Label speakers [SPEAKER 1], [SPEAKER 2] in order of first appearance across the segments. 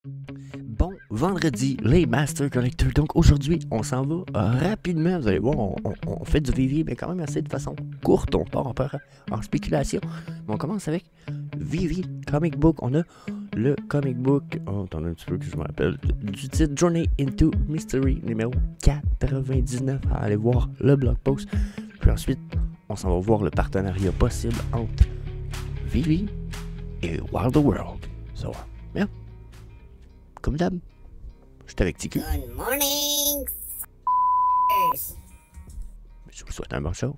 [SPEAKER 1] Bon vendredi, les Master Collectors. Donc aujourd'hui, on s'en va rapidement. Vous allez voir, on fait du VV, mais quand même assez de façon courte. On part en spéculation. Mais on commence avec VV Comic Book. On a le comic book, attendez un petit peu que je me rappelle, du titre Journey into Mystery, numéro 99. Allez voir le blog post. Puis ensuite, on s'en va voir le partenariat possible entre VV et Wild World. So, yeah. Comme d'hab, je suis avec TQ.
[SPEAKER 2] Good morning,
[SPEAKER 1] Je vous souhaite un bon show.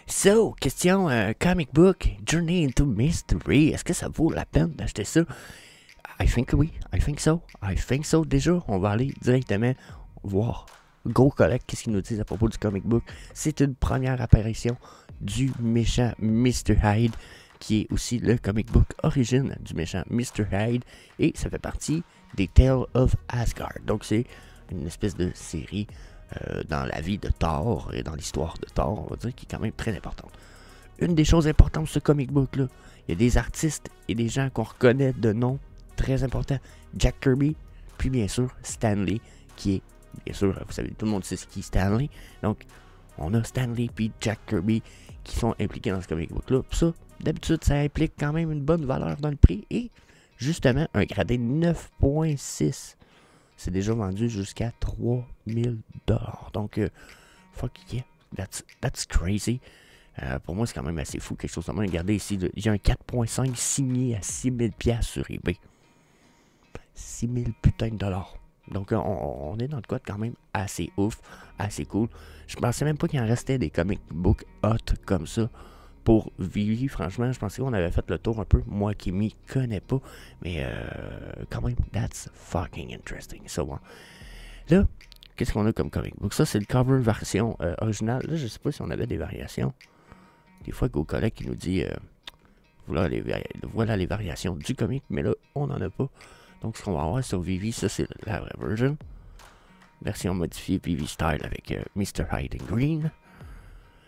[SPEAKER 1] So, question comic book, Journey into Mystery. Est-ce que ça vaut la peine d'acheter ça? I think oui, I think so. Déjà, on va aller directement voir Go Collect, qu'est-ce qu'ils nous disent à propos du comic book. C'est une première apparition du méchant Mr. Hyde, qui est aussi le comic book origine du méchant Mr. Hyde, et ça fait partie des Tales of Asgard. Donc c'est une espèce de série dans la vie de Thor et dans l'histoire de Thor, on va dire, qui est quand même très importante. Une des choses importantes de ce comic book-là, il y a des artistes et des gens qu'on reconnaît de nom très importants. Jack Kirby, puis bien sûr Stan Lee, qui est, bien sûr, vous savez, tout le monde sait ce qui est Stan Lee. Donc, on a Stan Lee puis Jack Kirby qui sont impliqués dans ce comic book-là. Puis ça, d'habitude, ça implique quand même une bonne valeur dans le prix. Et justement, un gradé 9.6. C'est déjà vendu jusqu'à 3000$. Donc, fuck yeah, that's crazy. Pour moi, c'est quand même assez fou, quelque chose comme ça. Regardez ici, j'ai un 4.5 signé à 6000$ sur eBay. 6000 putains de dollars. Donc, on est dans le code quand même assez ouf, assez cool. Je pensais même pas qu'il en restait des comic book hot comme ça pour Vivi. Franchement, je pensais qu'on avait fait le tour un peu. Moi qui m'y connais pas. Mais quand même, that's fucking interesting. So, là, qu'est-ce qu'on a comme comic book? Ça, c'est le cover version originale. Là, je sais pas si on avait des variations. Des fois, Go Collect, il nous dit voilà les variations du comic. Mais là, on n'en a pas. Donc, ce qu'on va avoir sur Vivi, ça, c'est la vraie version. Version modifiée Vivi Style avec Mr. Hyde in Green.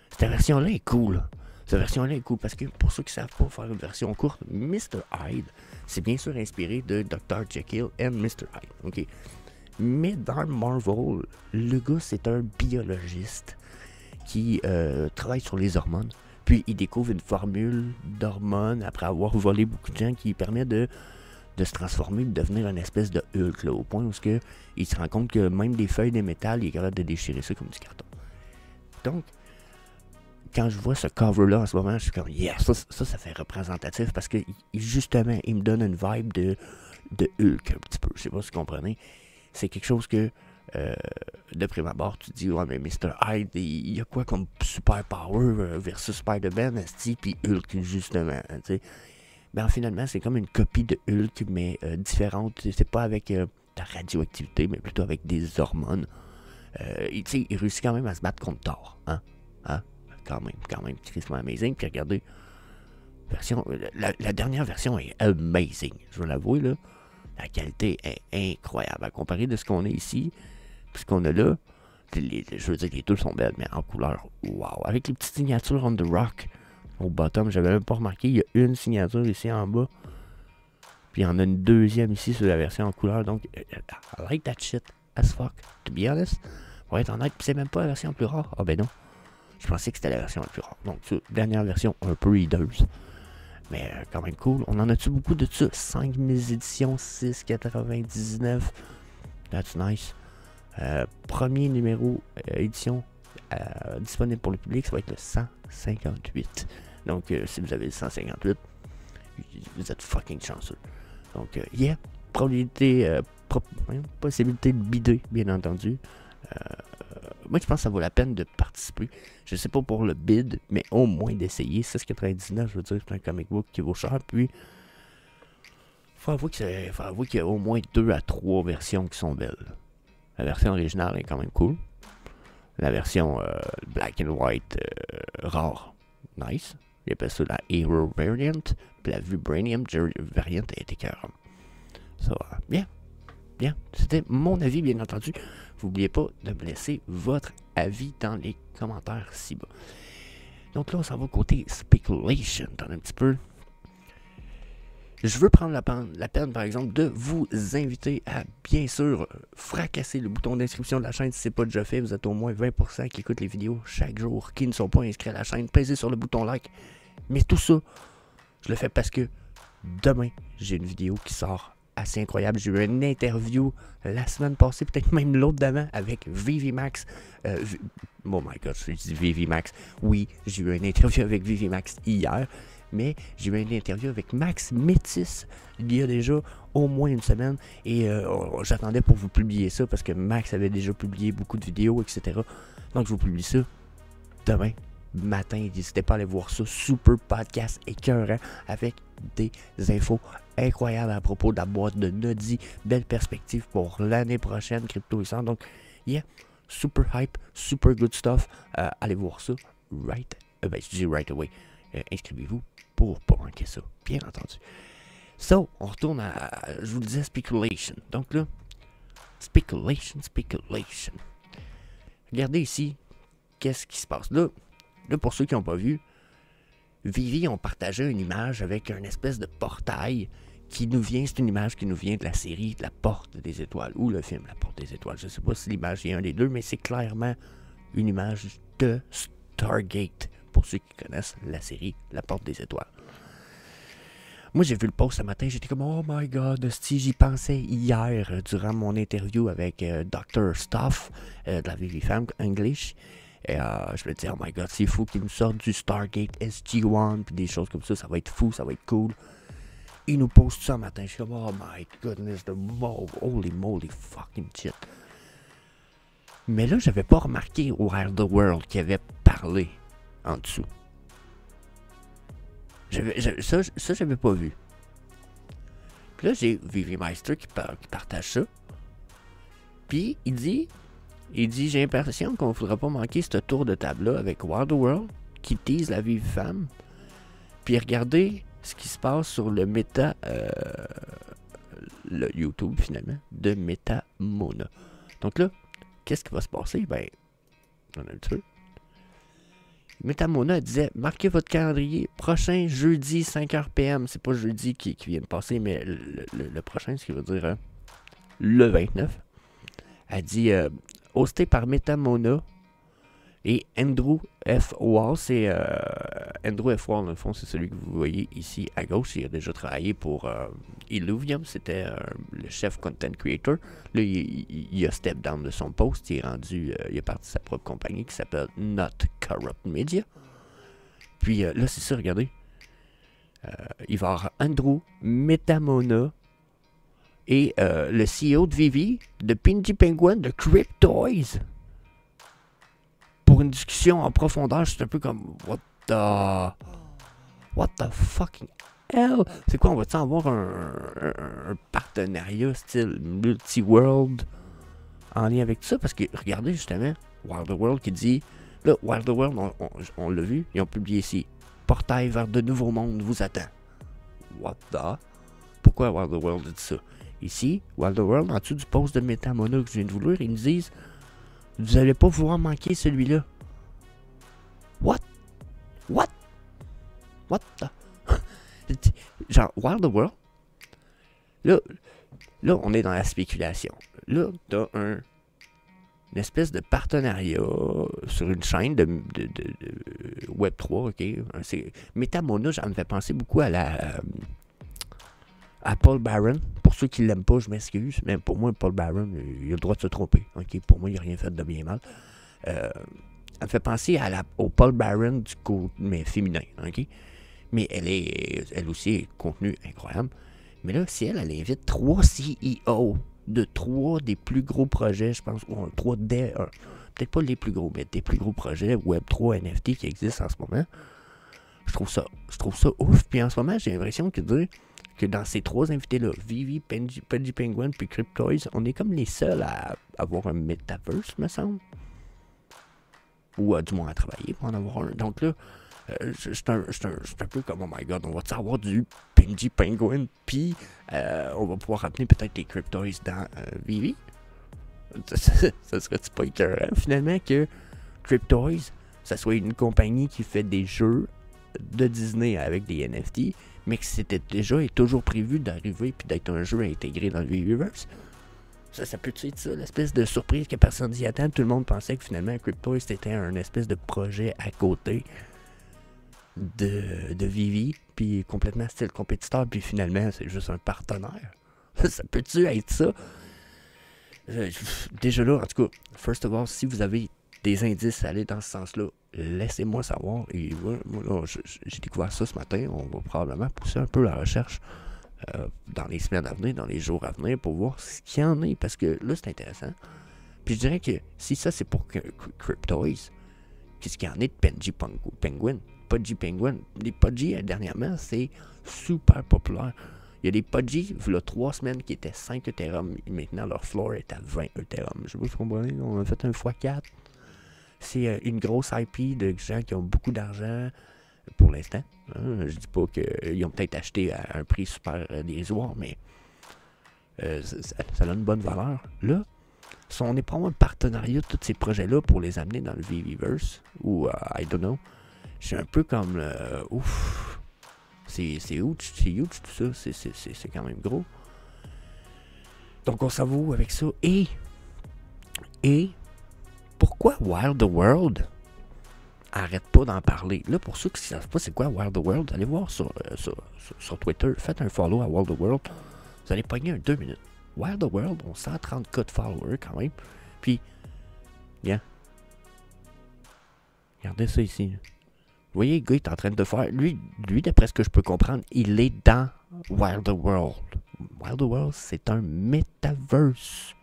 [SPEAKER 1] Cette version-là est cool. Cette version-là est cool parce que pour ceux qui ne savent pas faire une version courte, Mr. Hyde, c'est bien sûr inspiré de Dr. Jekyll and Mr. Hyde. Okay. Mais dans Marvel, le gars, c'est un biologiste qui travaille sur les hormones. Puis, il découvre une formule d'hormones après avoir volé beaucoup de gens qui permet de se transformer, de devenir une espèce de Hulk, là, au point où il se rend compte que même des feuilles de métal, il est capable de déchirer ça comme du carton. Donc, quand je vois ce cover-là en ce moment, je suis comme, yeah, ça fait représentatif parce que, justement, il me donne une vibe de Hulk un petit peu. Je sais pas si vous comprenez. C'est quelque chose que, de prime abord, tu te dis, ouais, mais Mr. Hyde, il y a quoi comme super power versus Spider-Man, puis Hulk, justement, tu sais. Ben finalement, c'est comme une copie de Hulk, mais différente. C'est pas avec de la radioactivité, mais plutôt avec des hormones. Il réussit quand même à se battre contre Thor. Hein? Quand même, tristement amazing. Puis regardez, la dernière version est amazing. Je veux l'avouer, là. La qualité est incroyable. À comparer de ce qu'on a ici, puis ce qu'on a là, je veux dire, les deux sont belles, mais en couleur, wow. Avec les petites signatures on the rock. Au bottom, j'avais même pas remarqué, il y a une signature ici en bas. Puis il y en a une deuxième ici sur la version en couleur. Donc, I like that shit as fuck, to be honest. Pour être honnête, c'est même pas la version plus rare. Ah ben non, je pensais que c'était la version la plus rare. Donc, dernière version un peu hideuse. Mais quand même cool. On en a-tu beaucoup de ça? 5000 éditions, 6,99. That's nice. Premier numéro édition disponible pour le public, ça va être le 158. Donc, si vous avez le 158, vous êtes fucking chanceux. Donc, yeah, possibilité de bider, bien entendu. Moi, je pense que ça vaut la peine de participer. Je sais pas pour le bid, mais au moins d'essayer. 6,99, je veux dire, c'est un comic book qui vaut cher. Puis, faut avouer qu'il y a au moins 2 à 3 versions qui sont belles. La version originale est quand même cool. La version black and white rare, nice. Il appelle ça la Hero Variant. Puis la Vibranium Variant est écœurante. Ça va bien. Bien. C'était mon avis, bien entendu. N'oubliez pas de me laisser votre avis dans les commentaires ci-bas. Donc là, on s'en va côté speculation. T'en as un petit peu. Je veux prendre la peine, par exemple, de vous inviter à, bien sûr, fracasser le bouton d'inscription de la chaîne si ce n'est pas déjà fait. Vous êtes au moins 20% qui écoutent les vidéos chaque jour, qui ne sont pas inscrits à la chaîne. Pesez sur le bouton like. Mais tout ça, je le fais parce que demain, j'ai une vidéo qui sort assez incroyable. J'ai eu une interview la semaine passée, peut-être même l'autre d'avant, avec Vivi Max. Oh my god, je dis Vivi Max. Oui, j'ai eu une interview avec Vivi Max hier. Mais j'ai eu une interview avec Max Métis il y a déjà au moins une semaine. Et j'attendais pour vous publier ça parce que Max avait déjà publié beaucoup de vidéos, etc. Donc je vous publie ça demain matin. N'hésitez pas à aller voir ça. Super podcast écœurant avec des infos incroyables à propos de la boîte de Noddy. Belle perspective pour l'année prochaine, Crypto Essence. Donc, yeah, super hype, super good stuff. Allez voir ça je dis right away. Inscrivez-vous pour pas manquer ça, bien entendu. So, on retourne à, je vous le disais, speculation. Donc là, speculation. Regardez ici, qu'est-ce qui se passe. Là pour ceux qui n'ont pas vu, Vivi ont partagé une image avec une espèce de portail qui nous vient, c'est une image qui nous vient de la série La Porte des Étoiles, ou le film La Porte des Étoiles. Je ne sais pas si l'image est un des deux, mais c'est clairement une image de Stargate. Pour ceux qui connaissent la série La Porte des Étoiles. Moi, j'ai vu le post ce matin, j'étais comme « Oh my God, j'y pensais hier durant mon interview avec Dr. Stuff de la Vivi Femme English. Et je me disais « Oh my God, c'est fou qu'ils nous sortent du Stargate SG-1 puis des choses comme ça, ça va être fou, ça va être cool. » Ils nous posent tout ça ce matin, je suis comme « Oh my goodness, holy moly fucking shit. » Mais là, j'avais pas remarqué Wild the World qui avait parlé en dessous. Ça, j'avais pas vu. Puis là, j'ai Vivi Meister qui partage ça. Puis, il dit, j'ai l'impression qu'on ne faudra pas manquer ce tour de table-là avec Wild World qui tease la Vivi Femme. Puis, regardez ce qui se passe sur le méta, le YouTube, finalement, de Metamona. Donc là, qu'est-ce qui va se passer? Ben, on a un petit peu. Metamona disait, marquez votre calendrier, prochain jeudi 5h PM. C'est pas jeudi qui vient de passer, mais le prochain, ce qui veut dire le 29. Elle dit, hosté par Metamona et Andrew F. Wall. C'est Andrew F. Wall, dans le fond, c'est celui que vous voyez ici à gauche. Il a déjà travaillé pour Illuvium, c'était le chef content creator. Là, il a step down de son poste. Il est rendu, il est parti de sa propre compagnie qui s'appelle Not Corrupt Media. Puis là, c'est ça, regardez. Il va y avoir Andrew, Metamona et le CEO de Vivi, de Pinky Penguin, de Cryptoys. Pour une discussion en profondeur, c'est un peu comme What the fucking hell? C'est quoi, on va-tu avoir un partenariat style multi-world en lien avec tout ça? Parce que, regardez justement, Wild the World qui dit, là, Wild the World, on l'a vu, ils ont publié ici, portail vers de nouveaux mondes vous attend. What the? Pourquoi Wild the World dit ça? Ici, Wild the World, en dessous du post de Metamona que je viens de vous lire, ils nous disent, vous allez pas pouvoir manquer celui-là. What the? Genre, Wild the World? Là, on est dans la spéculation. Là, t'as une espèce de partenariat sur une chaîne de Web3, ok? Metamona, ça me fait penser beaucoup à à Paul Barron. Pour ceux qui ne l'aiment pas, je m'excuse, mais pour moi, Paul Barron, il a le droit de se tromper. Ok, pour moi, il n'a rien fait de bien mal. Elle me fait penser au Paul Barron du côté mais féminin. Ok? Mais elle aussi est contenu incroyable. Mais là, si elle invite 3 CEO de 3 des plus gros projets, je pense, ou 3 des... peut-être pas les plus gros, mais des plus gros projets Web3 NFT qui existent en ce moment. Je trouve ça ouf. Puis en ce moment, j'ai l'impression que dans ces 3 invités-là, Vivi, Pinky Penguin puis Cryptoys, on est comme les seuls à avoir un metaverse, me semble. Ou du moins à travailler pour en avoir un. Donc là, c'est un peu comme, oh my god, on va avoir du Pinky Penguin, puis on va pouvoir ramener peut-être les Cryptoys dans Vivi. Ça serait-tu pas écœurant, finalement, que Cryptoys, ça soit une compagnie qui fait des jeux de Disney avec des NFT, mais que c'était déjà et toujours prévu d'arriver puis d'être un jeu intégré dans le Weaververse. Ça peut-tu être ça, l'espèce de surprise que personne s'y attend? Tout le monde pensait que finalement Cryptoys c'était un espèce de projet à côté de Vivi, puis complètement style compétiteur, puis finalement c'est juste un partenaire. Ça peut-tu être ça? Déjà là, en tout cas, first of all, si vous avez des indices à aller dans ce sens-là, laissez-moi savoir. Et moi là, j'ai découvert ça ce matin. On va probablement pousser un peu la recherche dans les semaines à venir, dans les jours à venir, pour voir ce qu'il y en est, parce que là, c'est intéressant. Puis je dirais que si ça, c'est pour Cryptoys, qu'est-ce qu'il y en est de Penguin? Pudgy Penguin. Les Pudgy, dernièrement, c'est super populaire. Il y a des Pudgy, il y a 3 semaines, qui étaient 5 Ethereum. Maintenant, leur floor est à 20 Ethereum. Je sais pas si vous comprenez, on a fait un x4. C'est une grosse IP de gens qui ont beaucoup d'argent pour l'instant. Hein? Je dis pas qu'ils ont peut-être acheté à un prix super dérisoire, mais ça a une bonne valeur. Là, si on n'est pas en partenariat de tous ces projets-là pour les amener dans le Weaververse, ou I don't know, c'est un peu comme ouf, c'est huge tout ça, c'est quand même gros. Donc on s'avoue avec ça. Et pourquoi Wild World arrête pas d'en parler? Là, pour ceux qui ne savent pas c'est quoi Wild World, allez voir sur Twitter, faites un follow à Wild World, vous allez pogner un 2 minutes. Wild World ont 130 de followers quand même. Puis, bien, regardez ça ici. Vous voyez, le gars est en train de faire. Lui, d'après ce que je peux comprendre, il est dans Wild World. Wild World, c'est un metaverse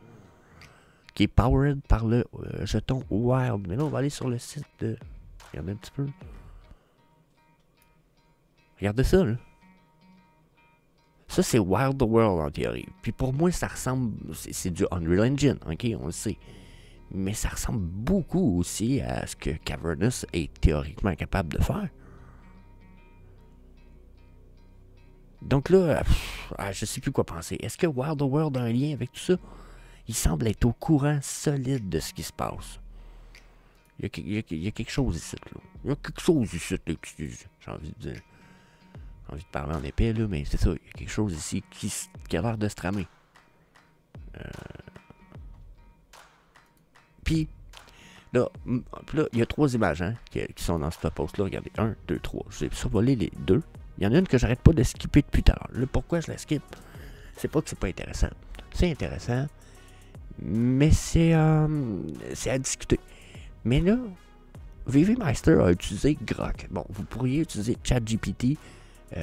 [SPEAKER 1] qui est powered par le jeton Wild. Mais là, on va aller sur le site de. Regardez un petit peu. Regardez ça, là. Ça, c'est Wild World en théorie. Puis pour moi, ça ressemble. C'est du Unreal Engine, ok, on le sait. Mais ça ressemble beaucoup aussi à ce que Cavernous est théoriquement capable de faire. Donc là, je sais plus quoi penser. Est-ce que Wild World a un lien avec tout ça? Il semble être au courant solide de ce qui se passe. Il y a quelque chose ici, là. Il y a quelque chose ici, là. J'ai envie de dire. J'ai envie de parler en épais, là, mais c'est ça. Il y a quelque chose ici qui a l'air de se tramer. Puis, là, il y a 3 images hein, qui sont dans ce post-là. Regardez, 1, 2, 3. J'ai survolé les 2. Il y en a une que j'arrête pas de skipper depuis tout à l'heure. Là, pourquoi je la skip? C'est pas que c'est pas intéressant. C'est intéressant, mais c'est à discuter. Mais là, VV Meister a utilisé Grok. Bon, vous pourriez utiliser ChatGPT,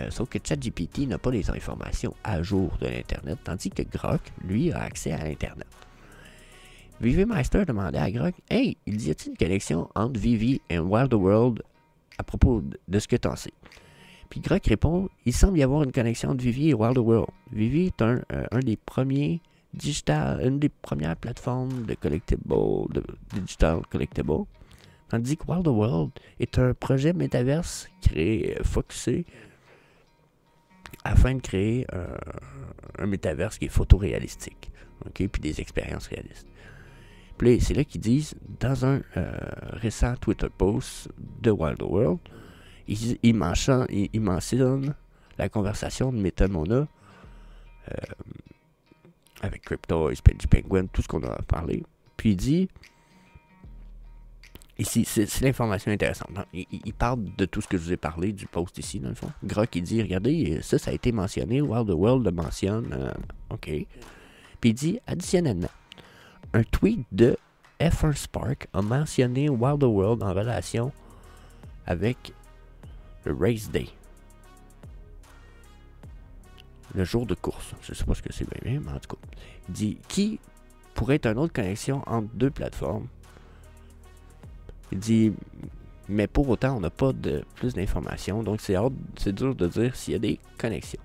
[SPEAKER 1] sauf que ChatGPT n'a pas les informations à jour de l'Internet, tandis que Grok, lui, a accès à l'Internet. VV Meister demandait à Grok, « Hey, il y a-t-il une connexion entre Vivi et Wild World à propos de ce que tu en sais? » Puis Grok répond, « Il semble y avoir une connexion entre Vivi et Wild World. Vivi est un des premiers une des premières plateformes de collectibles, de digital collectible, tandis que Wild World est un projet métaverse focusé afin de créer un métaverse qui est photoréalistique, ok, puis des expériences réalistes. » Puis c'est là qu'ils disent, dans un récent Twitter post de Wild World, ils mentionnent la conversation de Metamona avec Cryptoys, Pudgy Penguin, tout ce qu'on a parlé. Puis il dit, ici, c'est l'information intéressante. Il parle de tout ce que je vous ai parlé du post ici, dans le fond. Grok, il dit, regardez, ça a été mentionné, Wild World le mentionne, ok. Puis il dit, additionnellement, un tweet de F1 Spark a mentionné Wild World en relation avec le Race Day. Le jour de course. Je ne sais pas ce que c'est bien, mais en tout cas. Il dit, qui pourrait être une autre connexion entre 2 plateformes? Il dit, mais pour autant, on n'a pas de plus d'informations, donc c'est dur de dire s'il y a des connexions.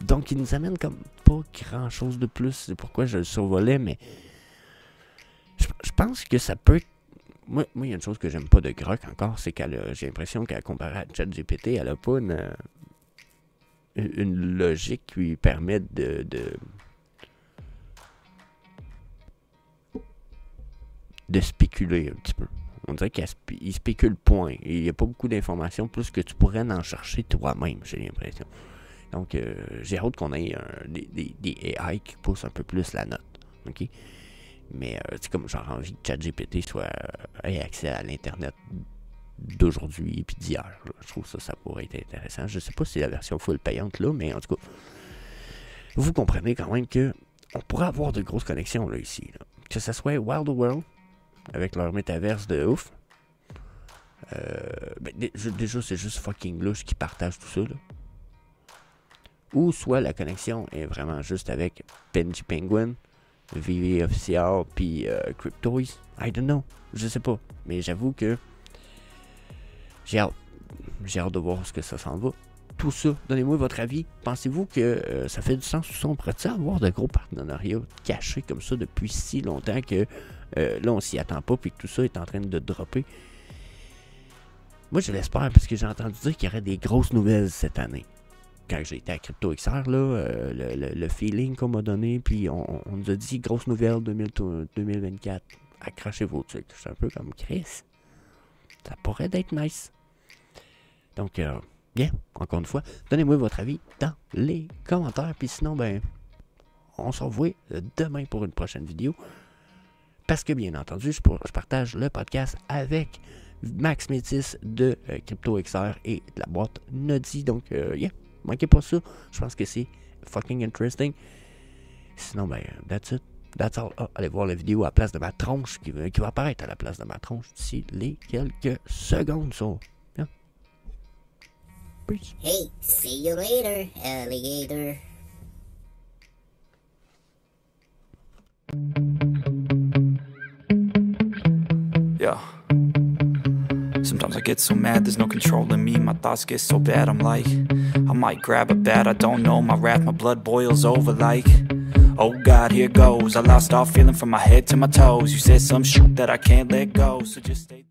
[SPEAKER 1] Donc, il nous amène comme pas grand chose de plus. C'est pourquoi je le survolais, mais je pense que ça peut. Moi, il y a une chose que j'aime pas de Grok encore, c'est j'ai l'impression qu'à comparer à ChatGPT, elle a pas une logique qui lui permet de spéculer un petit peu. On dirait qu'il spécule point. Il n'y a pas beaucoup d'informations, plus que tu pourrais en chercher toi-même, j'ai l'impression. Donc, j'ai hâte qu'on ait des AI qui poussent un peu plus la note. OK? Mais, c'est comme j'ai envie que ChatGPT ait accès à l'Internet d'aujourd'hui et puis d'hier. Je trouve ça pourrait être intéressant. Je sais pas si c'est la version full payante là, mais en tout cas, vous comprenez quand même que on pourrait avoir de grosses connexions là ici. Là. Que ce soit Wild World, avec leur métaverse de ouf. Déjà, c'est juste fucking louche qui partage tout ça. Là. Ou soit la connexion est vraiment juste avec Benji Penguin, VV Official, puis Cryptoys. I don't know. Je sais pas. Mais j'avoue que j'ai hâte. J'ai hâte de voir ce que ça s'en va. Tout ça, donnez-moi votre avis. Pensez-vous que ça fait du sens ou ça? On pourrait-il avoir de gros partenariats cachés comme ça depuis si longtemps que là, on s'y attend pas puis que tout ça est en train de dropper? Moi, je l'espère parce que j'ai entendu dire qu'il y aurait des grosses nouvelles cette année. Quand j'ai été à CryptoXR, là, le feeling qu'on m'a donné, puis on nous a dit grosse nouvelle 2024. Accrochez vos trucs. C'est un peu comme Chris. Ça pourrait être nice. Donc, bien, encore une fois, donnez-moi votre avis dans les commentaires. Puis sinon, ben, on se revoit demain pour une prochaine vidéo. Parce que, bien entendu, je partage le podcast avec Max Métis de CryptoXR et de la boîte Noddy. Donc, yeah, manquez pas ça. Je pense que c'est fucking interesting. Sinon, ben, that's it. That's all. Ah, allez voir la vidéo à la place de ma tronche qui va apparaître à la place de ma tronche d'ici les quelques secondes. So, yeah. Peace.
[SPEAKER 2] Hey, see you later, alligator.
[SPEAKER 3] Yeah. Sometimes I get so mad, there's no controlling me. My thoughts get so bad, I'm like, I might grab a bat, I don't know. My wrath, my blood boils over like, oh God, here goes. I lost all feeling from my head to my toes. You said some shit that I can't let go, so just stay